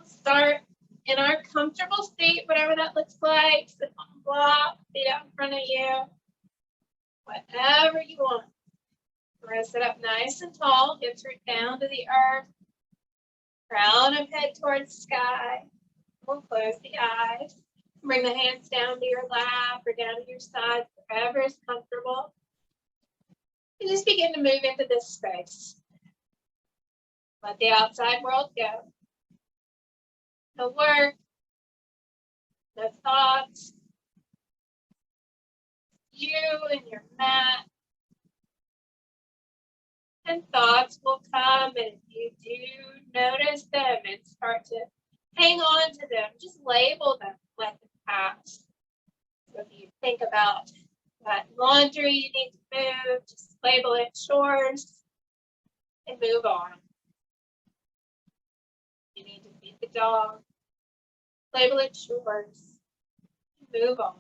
We'll start in our comfortable seat, whatever that looks like. Sit on the block, feet out in front of you, whatever you want. We're going to sit up nice and tall, hips root down to the earth, crown of head towards the sky. We'll close the eyes. Bring the hands down to your lap or down to your side, wherever is comfortable. And just begin to move into this space. Let the outside world go. No work, no thoughts. You and your mat. And thoughts will come, and if you do notice them and start to hang on to them, just label them, let them pass. So if you think about that laundry you need to move, just label it chores and move on. You need to feed the dog, label it chores, move on.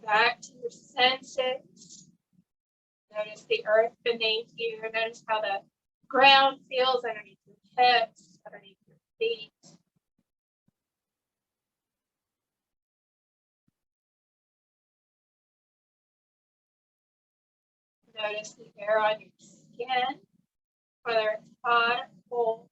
Back to your senses. Notice the earth beneath you. Notice how the ground feels underneath your hips, underneath your feet. Notice the air on your skin, whether it's hot or cold.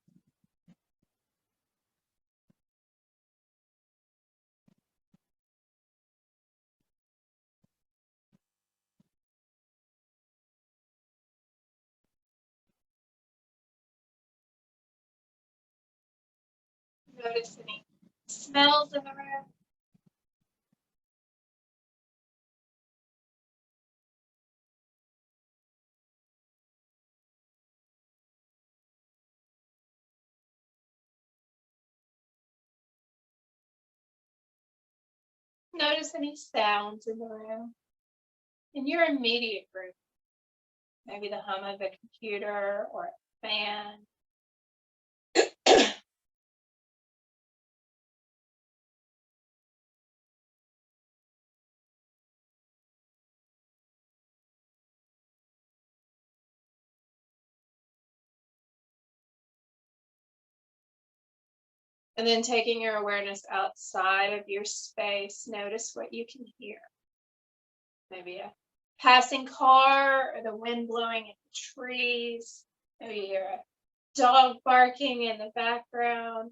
Notice any smells in the room. Notice any sounds in the room. In your immediate room, maybe the hum of a computer or a fan. And then taking your awareness outside of your space, notice what you can hear. Maybe a passing car or the wind blowing in the trees. Maybe you hear a dog barking in the background.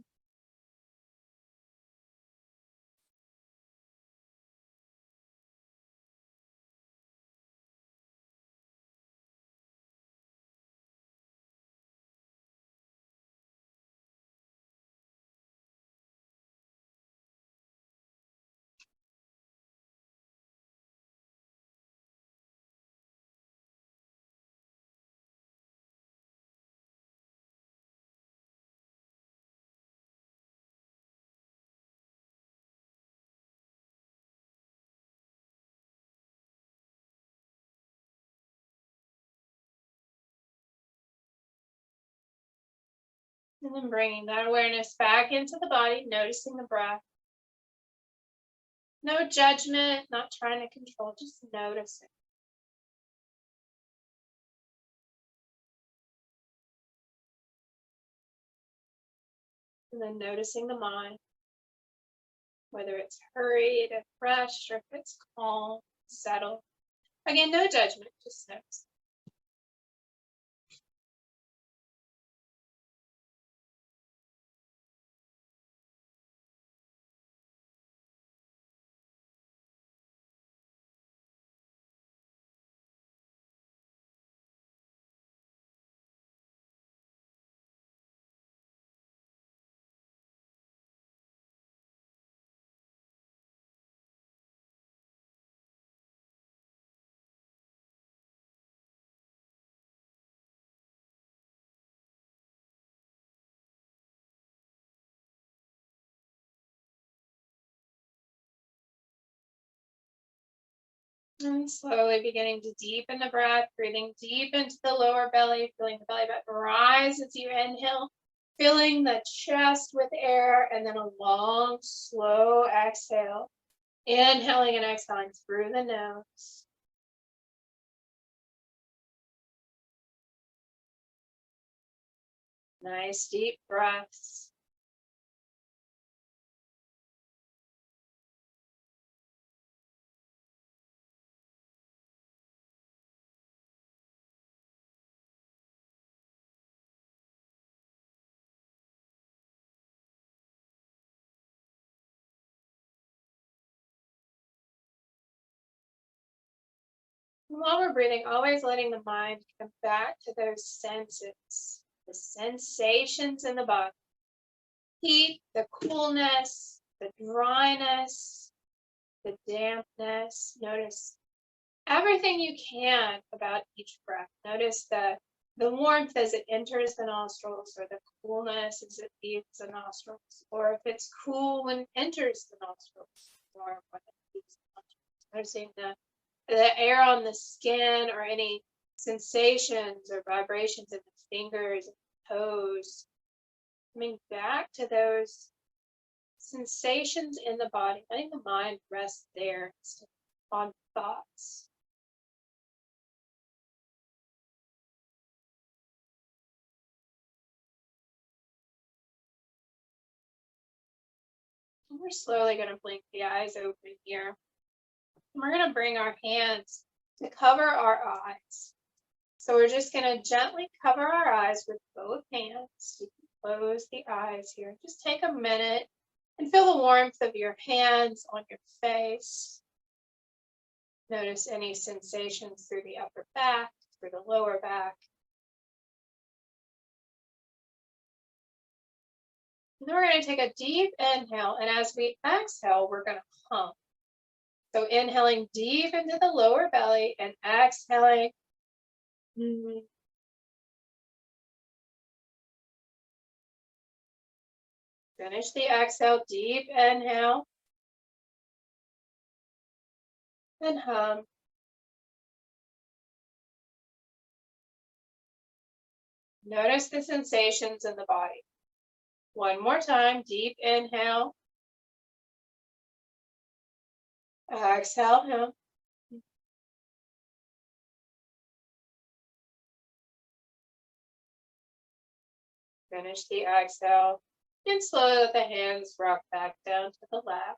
And then bringing that awareness back into the body, noticing the breath. No judgment, not trying to control, just noticing. And then noticing the mind, whether it's hurried and rushed or if it's calm, settled. Again, no judgment, just notice. And slowly beginning to deepen the breath, breathing deep into the lower belly, feeling the belly button rise as you inhale, filling the chest with air, and then a long, slow exhale. Inhaling and exhaling through the nose. Nice deep breaths. And while we're breathing, always letting the mind come back to those senses, the sensations in the body. Heat, the coolness, the dryness, the dampness. Notice everything you can about each breath. Notice the warmth as it enters the nostrils, or the coolness as it leaves the nostrils, or if it's cool when it enters the nostrils, or when it leaves the nostrils. Noticing the air on the skin, or any sensations or vibrations in the fingers and toes. Coming back to those sensations in the body, letting the mind rest there instead of on thoughts. And we're slowly going to blink the eyes open here. And we're going to bring our hands to cover our eyes. So we're just going to gently cover our eyes with both hands. You can close the eyes here. Just take a minute and feel the warmth of your hands on your face. Notice any sensations through the upper back, through the lower back. And then we're going to take a deep inhale, and as we exhale, we're going to hum. So inhaling deep into the lower belly and exhaling. Finish the exhale, deep inhale, and hum. Notice the sensations in the body. One more time, deep inhale. Exhale, hum. Finish the exhale, and slowly let the hands rock back down to the lap.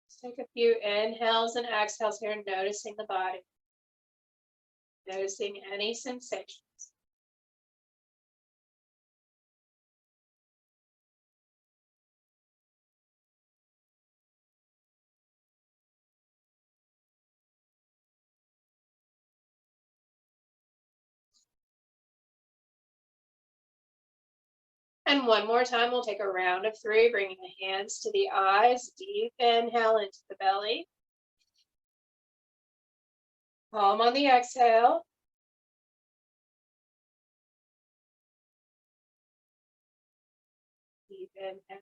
Just take a few inhales and exhales here, noticing the body. Noticing any sensations. And one more time, we'll take a round of 3, bringing the hands to the eyes. Deep inhale into the belly. Hum on the exhale. Deep inhale.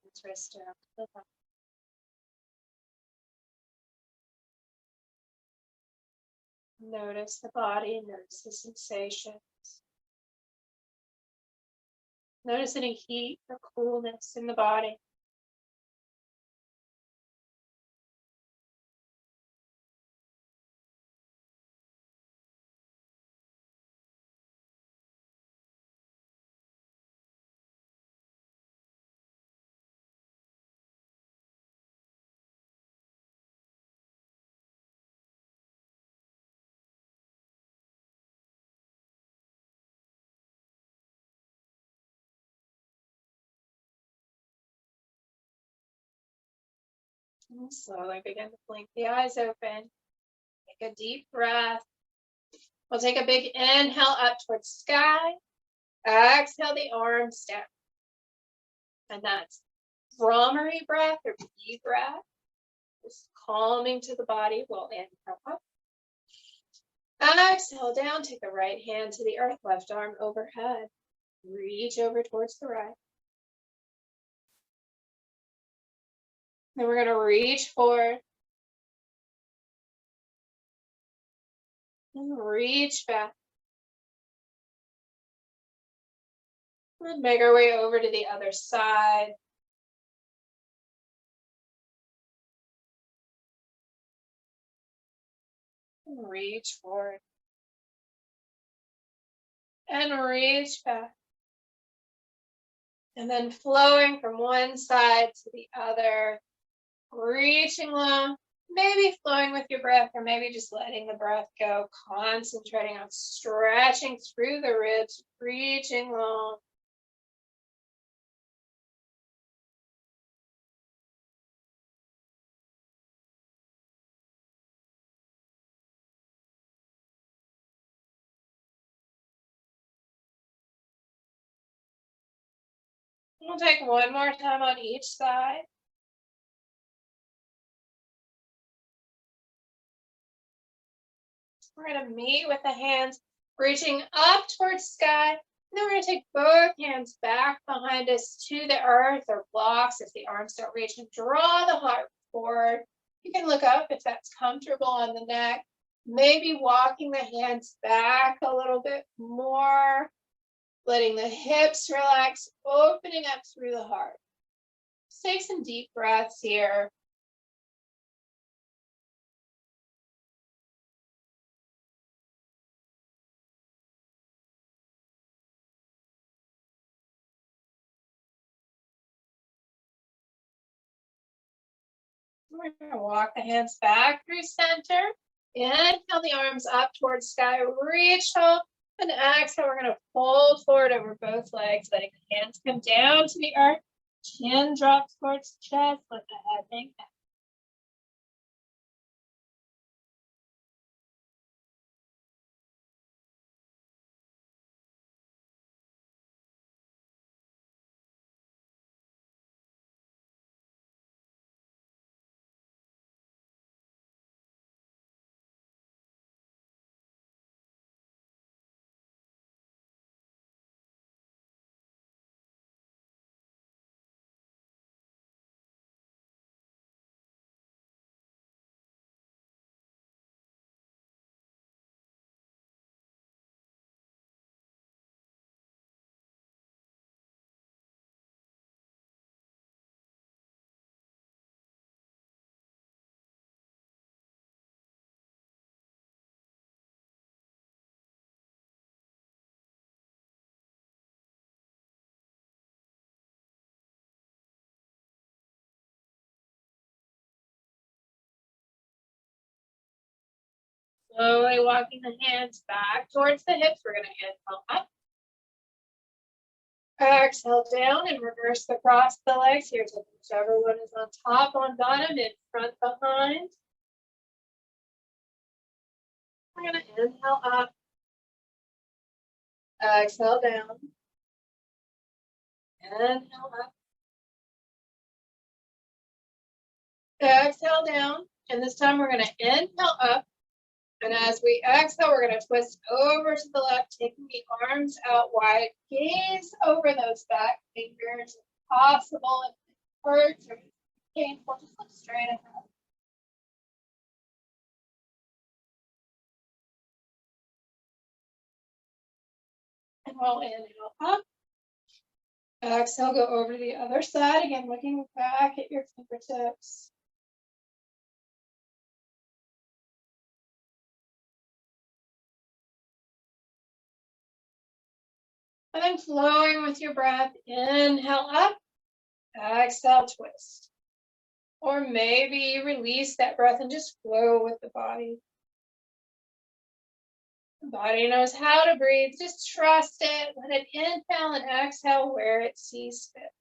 Let's rest down to the left. Notice the body, notice the sensations. Notice any heat or coolness in the body. And slowly begin to blink the eyes open. Take a deep breath. We'll take a big inhale up towards sky. Exhale the arms down. And that's Brahmari breath or bee breath. Just calming to the body. We'll inhale up. Exhale down. Take the right hand to the earth, left arm overhead. Reach over towards the right. Then we're going to reach forward and reach back. And make our way over to the other side. And reach forward. And reach back. And then flowing from one side to the other, reaching low, maybe flowing with your breath, or maybe just letting the breath go, concentrating on stretching through the ribs, reaching long. We'll take one more time on each side. We're going to meet with the hands reaching up towards sky. And then we're going to take both hands back behind us to the earth or blocks if the arms don't reach, and draw the heart forward. You can look up if that's comfortable on the neck. Maybe walking the hands back a little bit more, letting the hips relax, opening up through the heart. Let's take some deep breaths here. We're going to walk the hands back through center. Inhale the arms up towards sky, reach tall, and exhale. We're going to fold forward over both legs, letting the hands come down to the earth. Chin drops towards the chest, let the head hang down. Slowly walking the hands back towards the hips. We're going to inhale up. Exhale down and reverse across the legs here. So whichever one is on top, on bottom, in front, behind. We're going to inhale up. Exhale down. Inhale up. Exhale down. And this time we're going to inhale up. And as we exhale, we're going to twist over to the left, taking the arms out wide. Gaze over those back fingers if possible. If it hurts or painful, just look straight ahead. And we'll inhale up. Exhale, go over to the other side. Again, looking back at your fingertips. And then flowing with your breath, inhale up, exhale, twist. Or maybe release that breath and just flow with the body. The body knows how to breathe. Just trust it. Let it inhale and exhale where it sees fit.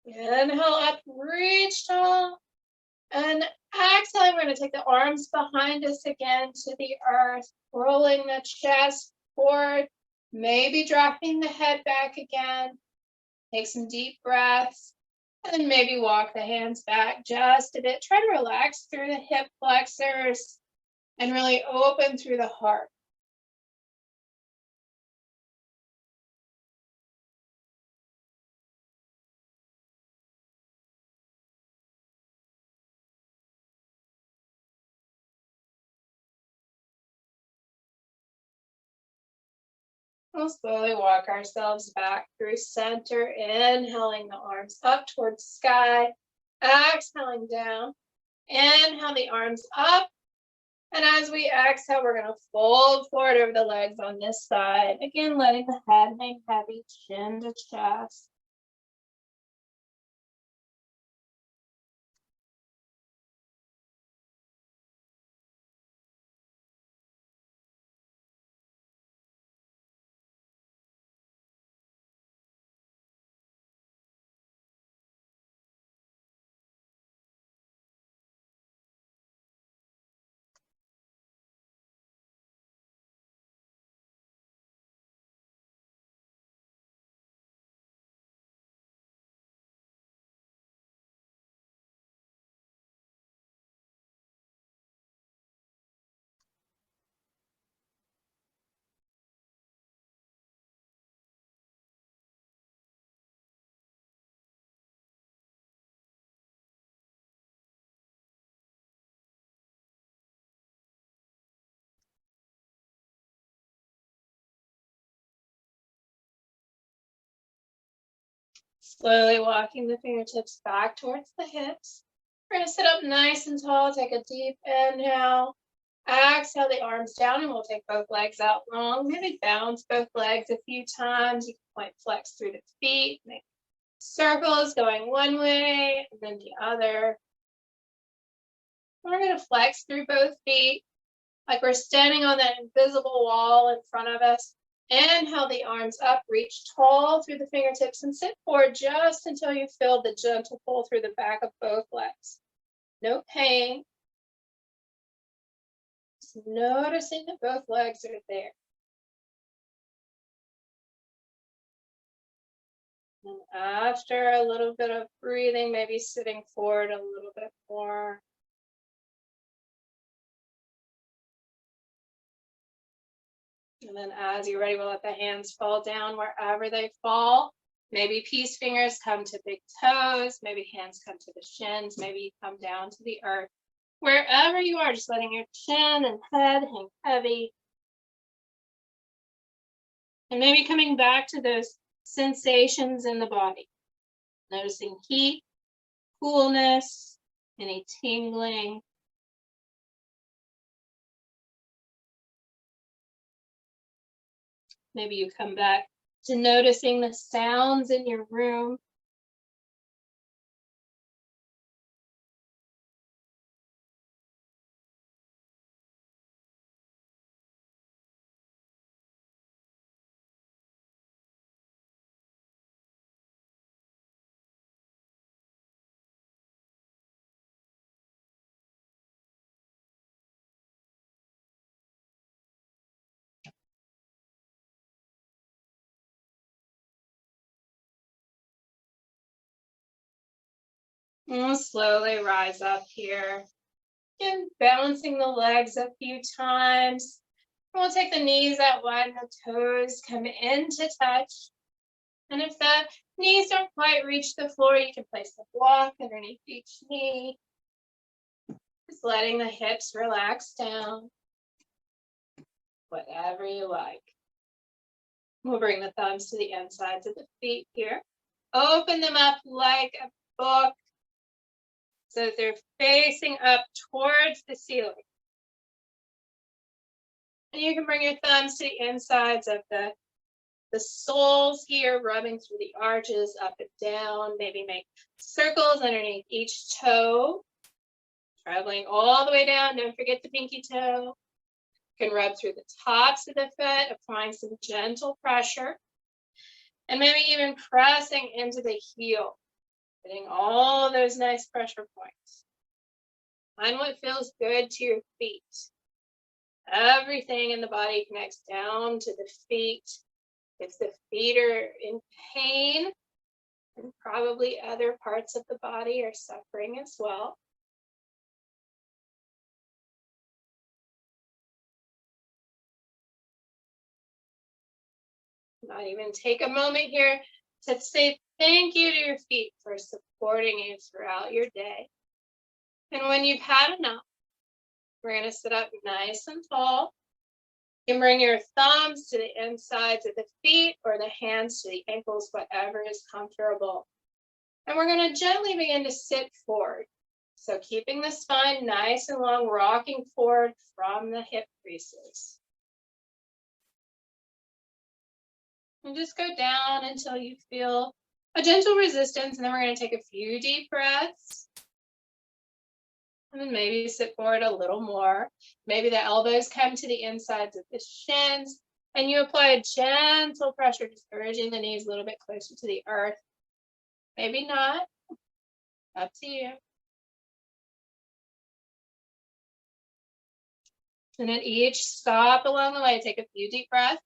Inhale up, reach tall. And exhale, we're going to take the arms behind us again to the earth, rolling the chest forward, maybe dropping the head back again. Take some deep breaths, and then maybe walk the hands back just a bit. Try to relax through the hip flexors and really open through the heart. We'll slowly walk ourselves back through center, inhaling the arms up towards the sky, exhaling down. Inhale the arms up. And as we exhale, we're going to fold forward over the legs on this side. Again, letting the head hang heavy, chin to chest. Slowly walking the fingertips back towards the hips. We're going to sit up nice and tall. Take a deep inhale. Exhale the arms down, and we'll take both legs out long. Maybe bounce both legs a few times. You can point flex through the feet. Make circles going one way and then the other. We're going to flex through both feet like we're standing on that invisible wall in front of us. Inhale the arms up, reach tall through the fingertips, and sit forward just until you feel the gentle pull through the back of both legs. No pain. Just noticing that both legs are there. And after a little bit of breathing, maybe sitting forward a little bit more. And then as you're ready, we'll let the hands fall down wherever they fall. Maybe peace fingers come to big toes. Maybe hands come to the shins. Maybe you come down to the earth. Wherever you are, just letting your chin and head hang heavy. And maybe coming back to those sensations in the body. Noticing heat, coolness, any tingling. Maybe you come back to noticing the sounds in your room. And we'll slowly rise up here. And balancing the legs a few times. We'll take the knees out wide and the toes come into touch. And if the knees don't quite reach the floor, you can place the block underneath each knee. Just letting the hips relax down. Whatever you like. We'll bring the thumbs to the insides of the feet here. Open them up like a book so that they're facing up towards the ceiling. And you can bring your thumbs to the insides of the soles here, rubbing through the arches, up and down. Maybe make circles underneath each toe. Traveling all the way down, don't forget the pinky toe. You can rub through the tops of the foot, applying some gentle pressure. And maybe even pressing into the heel. Getting all those nice pressure points. Find what feels good to your feet. Everything in the body connects down to the feet. If the feet are in pain, and probably other parts of the body are suffering as well. Not even take a moment here to say thank you to your feet for supporting you throughout your day. And when you've had enough, we're going to sit up nice and tall. You can bring your thumbs to the insides of the feet or the hands to the ankles, whatever is comfortable. And we're going to gently begin to sit forward. So keeping the spine nice and long, rocking forward from the hip creases. And just go down until you feel a gentle resistance, and then we're going to take a few deep breaths. And then maybe sit forward a little more. Maybe the elbows come to the insides of the shins, and you apply a gentle pressure, just urging the knees a little bit closer to the earth. Maybe not. Up to you. And at each stop along the way, take a few deep breaths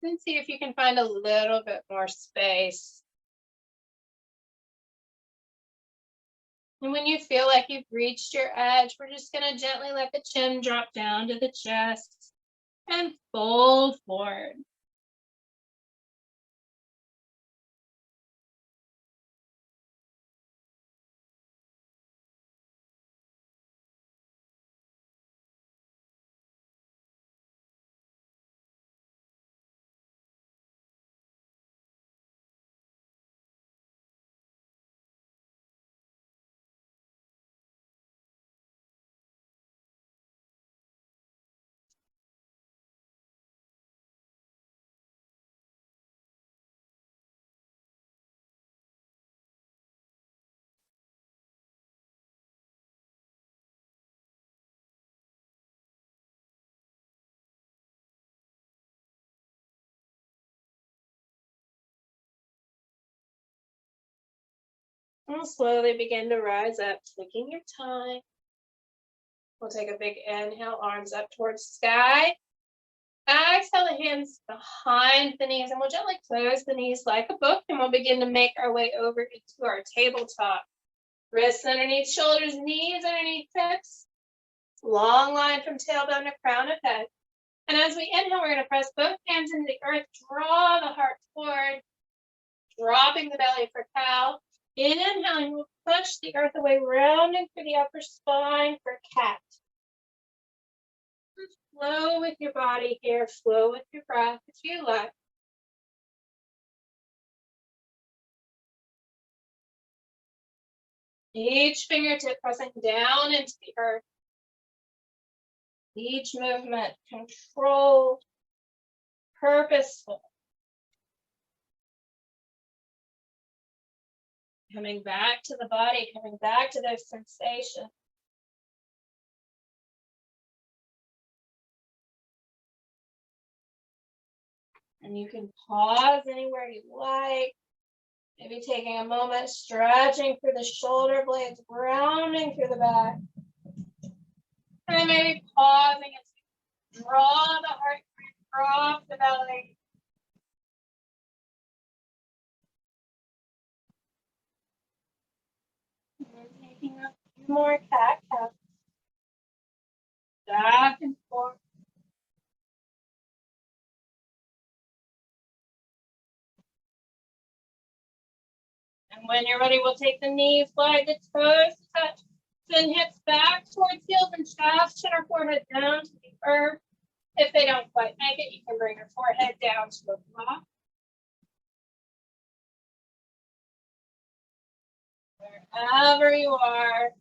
and see if you can find a little bit more space. And when you feel like you've reached your edge, we're just going to gently let the chin drop down to the chest and fold forward. And slowly begin to rise up, taking your time. We'll take a big inhale, arms up towards sky. Exhale, the hands behind the knees, and we'll gently close the knees like a book, and we'll begin to make our way over into our tabletop. Wrists underneath shoulders, knees underneath hips. Long line from tailbone to crown of head. And as we inhale, we're going to press both hands into the earth, draw the heart forward, dropping the belly for cow. Inhaling, we'll push the earth away, rounding through the upper spine for cat. Flow with your body here, flow with your breath if you like. Each fingertip pressing down into the earth. Each movement controlled, purposeful. Coming back to the body, coming back to those sensations. And you can pause anywhere you like. Maybe taking a moment, stretching through the shoulder blades, grounding through the back. And then maybe pausing and draw the heart, drop the belly. And then taking a few more cat cows. Back and forth. And when you're ready, we'll take the knees wide, the toes touch, then hips back towards heels and chest, chin or forehead down to the earth. If they don't quite make it, you can bring your forehead down to a block. Wherever you are,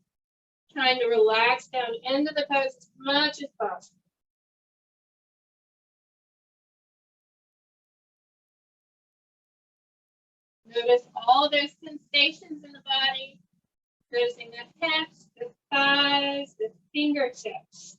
trying to relax down into the pose as much as possible. Notice all those sensations in the body. Noticing the hips, the thighs, the fingertips.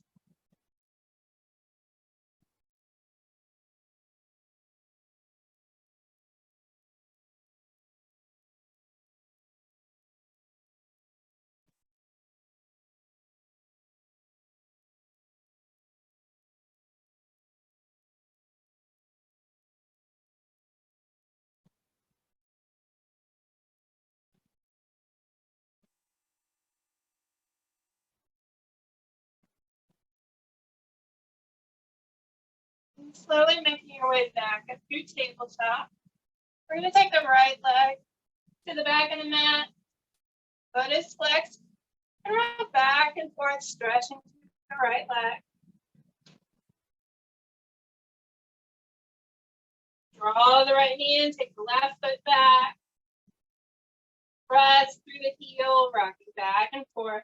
Slowly making your way back up through tabletop. We're going to take the right leg to the back of the mat. Foot is flexed. And rock back and forth, stretching the right leg. Draw the right knee in, take the left foot back. Press through the heel, rocking back and forth.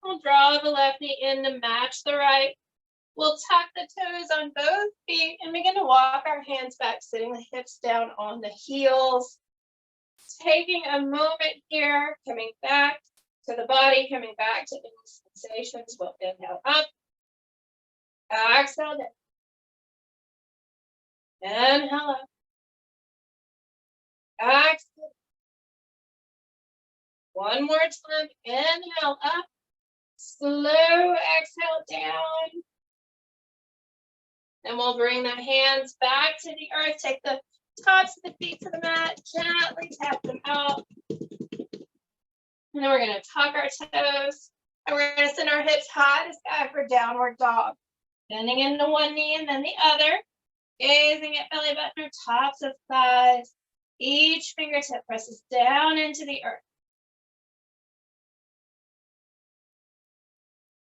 We'll draw the left knee in to match the right. We'll tuck the toes on both feet and begin to walk our hands back, sitting the hips down on the heels. Taking a moment here, coming back to the body, coming back to any sensations. We'll inhale up, exhale down, inhale up, exhale. One more time, inhale up, slow exhale down. And we'll bring the hands back to the earth. Take the tops of the feet to the mat, gently tap them out. And then we're going to tuck our toes. And we're going to send our hips high to sky for downward dog. Bending into one knee and then the other. Gazing at belly button or tops of thighs. Each fingertip presses down into the earth.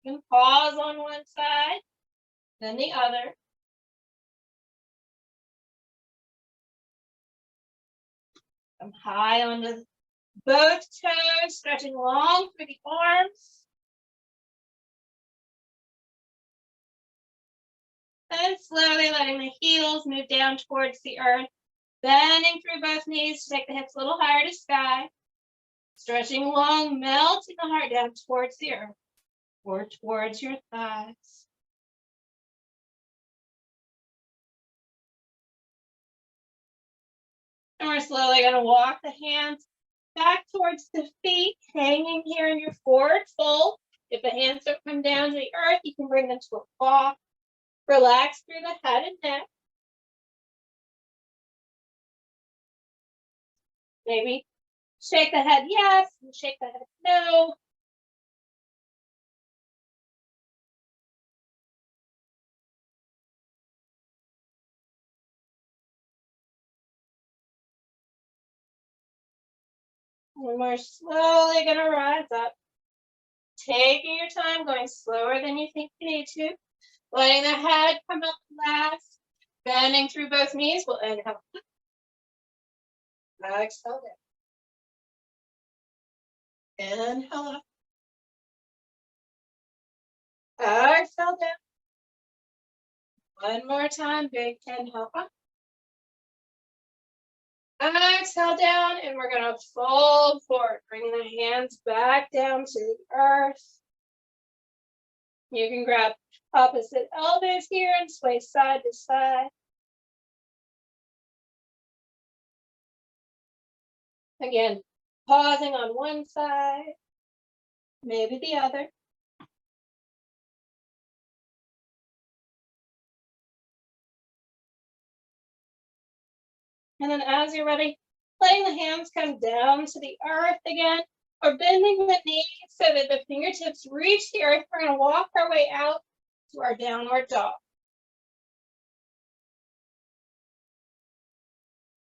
You can pause on one side, then the other. Come high onto both toes, stretching long through the arms. And slowly letting the heels move down towards the earth. Bending through both knees to take the hips a little higher to sky. Stretching long, melting the heart down towards the earth or towards your thighs. And we're slowly going to walk the hands back towards the feet, hanging here in your forward fold. If the hands don't come down to the earth, you can bring them to a claw. Relax through the head and neck. Maybe shake the head yes, and shake the head no. And we're slowly going to rise up. Taking your time, going slower than you think you need to. Letting the head come up last. Bending through both knees. We'll inhale. Exhale down. Inhale up. Exhale down. One more time. Big inhale up. Exhale down, and we're going to fold forward, bringing the hands back down to the earth. You can grab opposite elbows here and sway side to side. Again, pausing on one side, maybe the other. And then as you're ready, letting the hands come down to the earth again, or bending the knees so that the fingertips reach the earth. We're going to walk our way out to our downward dog.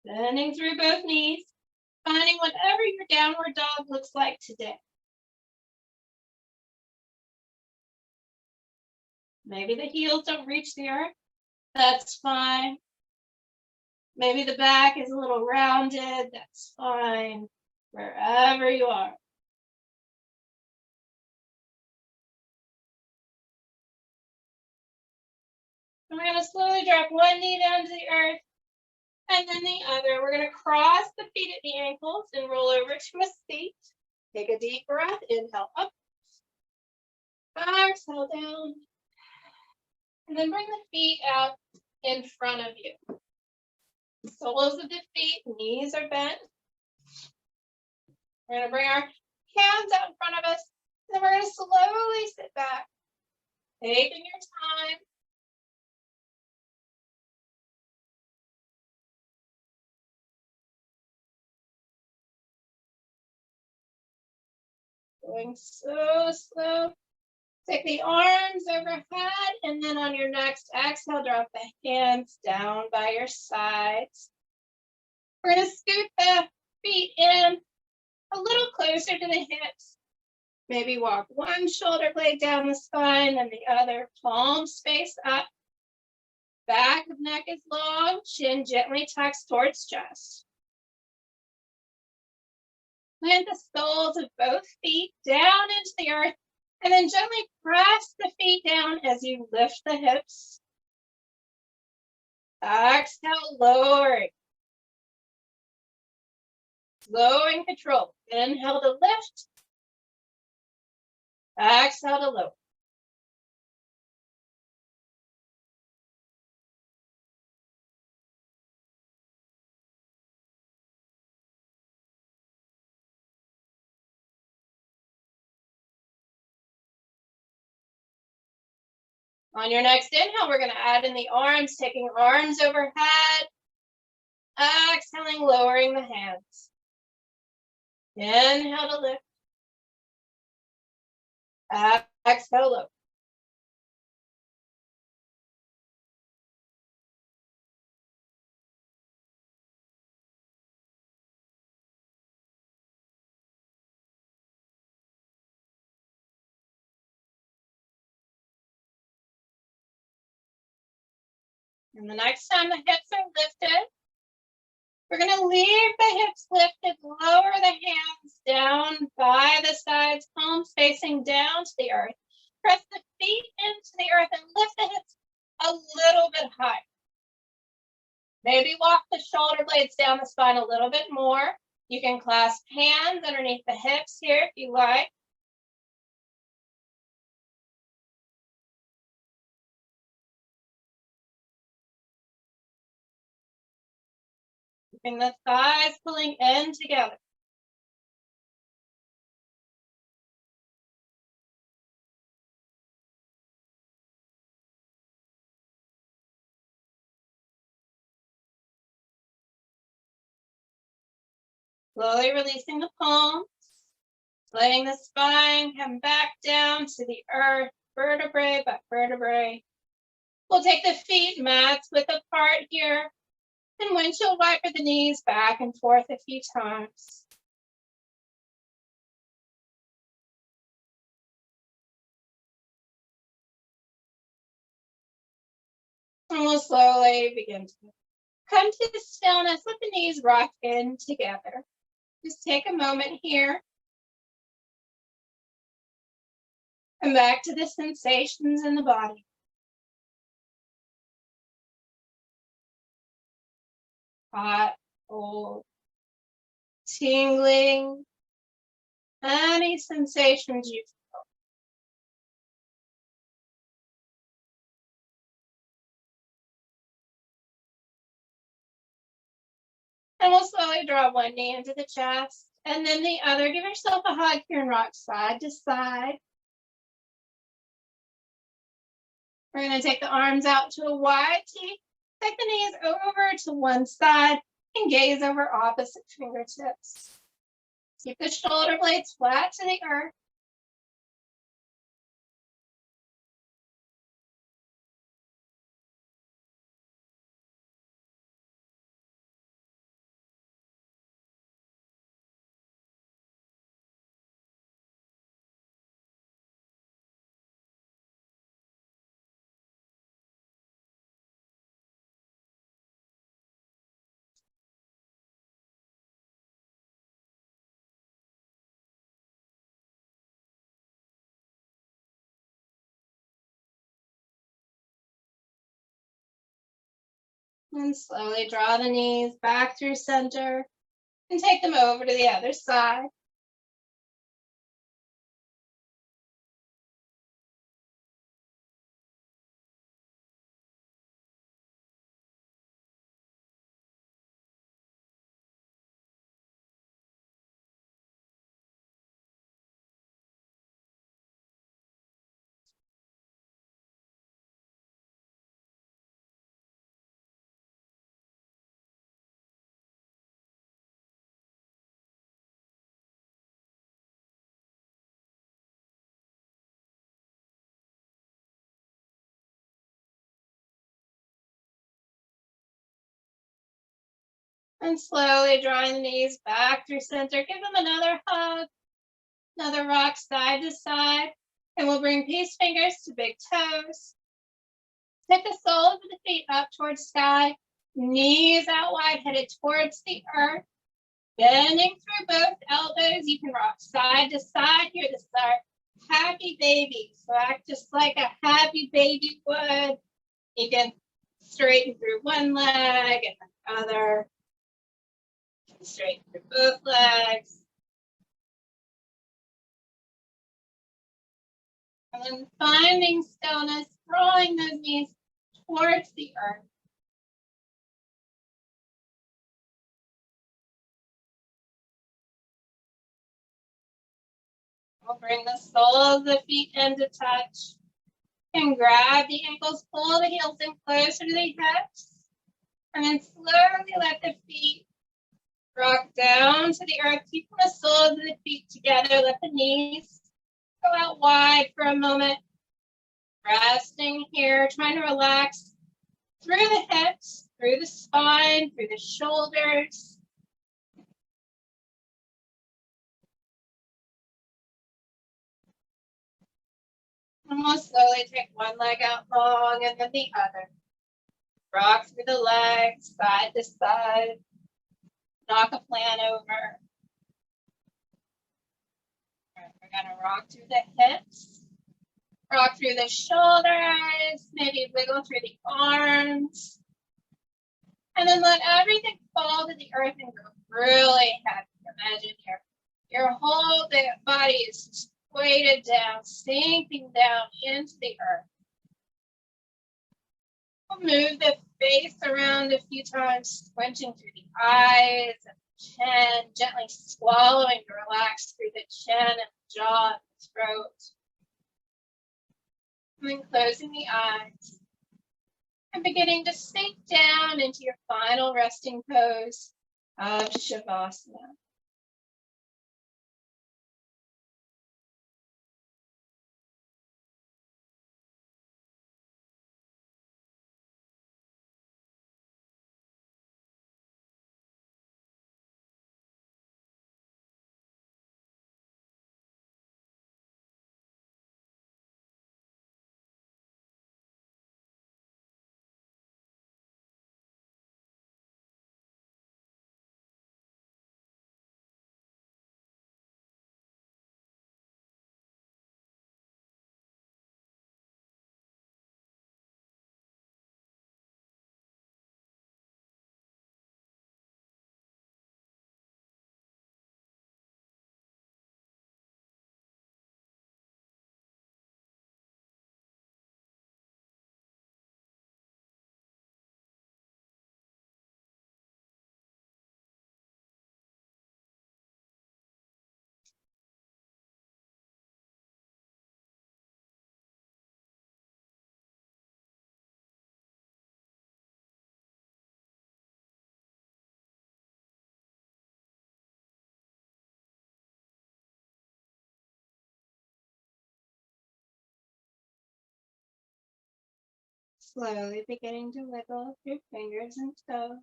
Bending through both knees, finding whatever your downward dog looks like today. Maybe the heels don't reach the earth. That's fine. Maybe the back is a little rounded. That's fine. Wherever you are. And we're going to slowly drop one knee down to the earth and then the other. We're going to cross the feet at the ankles and roll over to a seat. Take a deep breath. Inhale up. Exhale down. And then bring the feet out in front of you. Soles of the feet, knees are bent. We're going to bring our hands out in front of us. And then we're going to slowly sit back. Taking your time. Going so slow. Take the arms overhead, and then on your next exhale, drop the hands down by your sides. We're going to scoot the feet in a little closer to the hips. Maybe walk one shoulder blade down the spine and the other, palms face up. Back of neck is long, chin gently tucks towards chest. Plant the soles of both feet down into the earth, and then gently press the feet down as you lift the hips. Exhale, lowering. Slow and control. Inhale to lift. Exhale to lower. On your next inhale, we're going to add in the arms, taking arms overhead. Exhaling, lowering the hands. Inhale to lift. Exhale, lower. And the next time the hips are lifted, we're going to leave the hips lifted, lower the hands down by the sides, palms facing down to the earth. Press the feet into the earth and lift the hips a little bit higher. Maybe walk the shoulder blades down the spine a little bit more. You can clasp hands underneath the hips here if you like. Keeping the thighs pulling in together. Slowly releasing the palms, letting the spine come back down to the earth, vertebrae by vertebrae. We'll take the feet mats width apart here, and windshield wiper the knees back and forth a few times. And we'll slowly begin to come to the stillness with the knees rocked in together. Just take a moment here. Come back to the sensations in the body. Hot, cold, tingling, any sensations you feel. And we'll slowly draw one knee into the chest and then the other. Give yourself a hug here and rock side to side. We're going to take the arms out to a wide T. Take the knees over to one side and gaze over opposite fingertips. Keep the shoulder blades flat to the earth. And slowly draw the knees back through center and take them over to the other side. And slowly drawing the knees back through center. Give them another hug. Another rock side to side. And we'll bring peace fingers to big toes. Take the soles of the feet up towards sky. Knees out wide, headed towards the earth. Bending through both elbows. You can rock side to side here. This is our happy baby. So act just like a happy baby would. You can straighten through one leg and the other. Straighten through both legs. And then finding stillness, drawing those knees towards the earth. We'll bring the soles of the feet into touch. And grab the ankles, pull the heels in closer to the hips. And then slowly let the feet rock down to the earth. Keep the soles of the feet together. Let the knees go out wide for a moment. Resting here, trying to relax through the hips, through the spine, through the shoulders. And we'll slowly take one leg out long and then the other. Rock through the legs, side to side. Knock a plan over. We're going to rock through the hips. Rock through the shoulders. Maybe wiggle through the arms. And then let everything fall to the earth and go really heavy. Imagine your whole body is just weighted down, sinking down into the earth. We'll move the face around a few times, squinching through the eyes and the chin, gently swallowing to relax through the chin and the jaw and the throat. And then closing the eyes. And beginning to sink down into your final resting pose of Shavasana. Slowly beginning to wiggle through fingers and toes.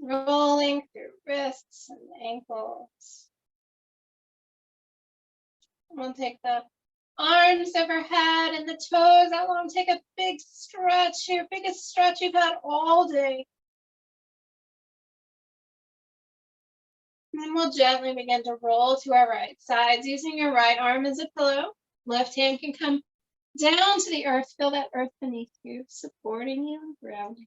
Rolling through wrists and ankles. We'll take the arms overhead and the toes out long. Take a big stretch here, biggest stretch you've had all day. And then we'll gently begin to roll to our right sides using your right arm as a pillow. Left hand can come down to the earth. Feel that earth beneath you, supporting you and grounding.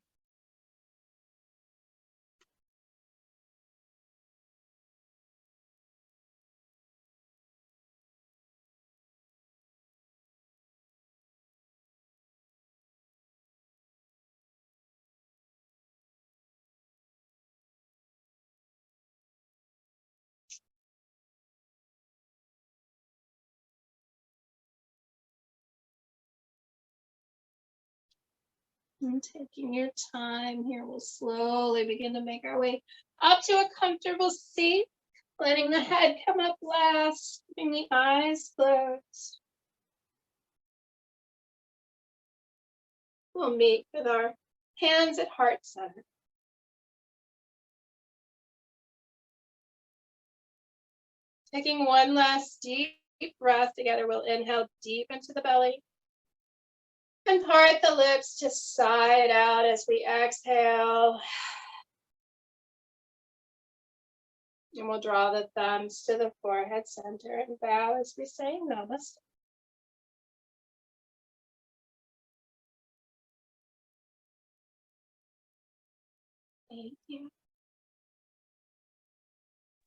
And taking your time here, we'll slowly begin to make our way up to a comfortable seat, letting the head come up last, keeping the eyes closed. We'll meet with our hands at heart center. Taking one last deep breath together, we'll inhale deep into the belly and part the lips to sigh it out as we exhale. And we'll draw the thumbs to the forehead center and bow as we say namaste. Thank you.